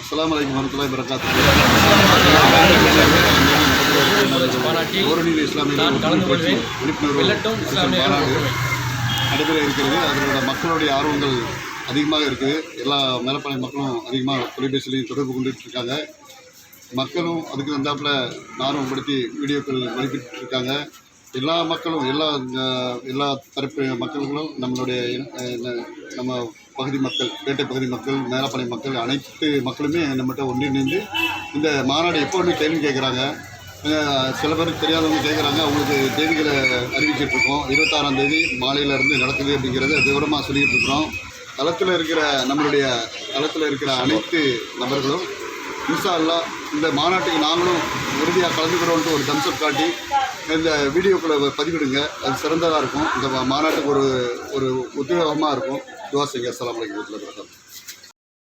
அஸ்ஸலாமு அலைக்கும் வரஹ்மத்துல்லாஹி வபரகாத்துஹு. ஓரணியில் இஸ்லாமிய விழிப்புணர்வு மாநாடு நடைபெற இருக்கிறது. அதனோட மக்களுடைய ஆர்வங்கள் அதிகமாக இருக்குது. எல்லா மேலப்பாளைய மக்களும் அதிகமாக தொலைபேசியிலையும் தொடர்பு கொண்டுட்டு இருக்காங்க. மக்களும் அதுக்கு தந்தாப்புல ஆர்வப்படுத்தி வீடியோக்கள் வெளியிட்டு இருக்காங்க. எல்லா மக்களும் எல்லா தரப்பு மக்களும் நம்ம பகுதி மக்கள், பேட்டை பகுதி மக்கள், மேலப்பாளைய மக்கள், அனைத்து மக்களுமே நம்மகிட்ட ஒன்றிணைந்து இந்த மாநாடு எப்போன்னு கேள்வி கேட்குறாங்க. சில பேருக்கு தெரியாதவங்க கேட்குறாங்க. அவங்களுக்கு தேதிகளை அறிவிச்சிட்ருக்கோம். 26ஆம் தேதி மாலையிலேருந்து நடக்குது அப்படிங்கிறத விவரமாக சொல்லிகிட்டு இருக்கிறோம். நம்மளுடைய தளத்தில் இருக்கிற அனைத்து நபர்களும் இன்ஷா அல்லாஹ் இந்த மாநாட்டுக்கு நாங்களும் உறுதியாக கலந்துக்கிறோன்ட்டு ஒரு தம்ஸ்அப் காட்டி இந்த வீடியோக்களை பதிவிடுங்க. அது சிறந்ததாக இருக்கும். இந்த மாநாட்டுக்கு ஒரு உத்வேகமாக இருக்கும். துஆ செய்யுங்க. அஸ்ஸலாமு அலைக்கும் வரஹ்மத்துல்லாஹி வபரகாத்துஹு.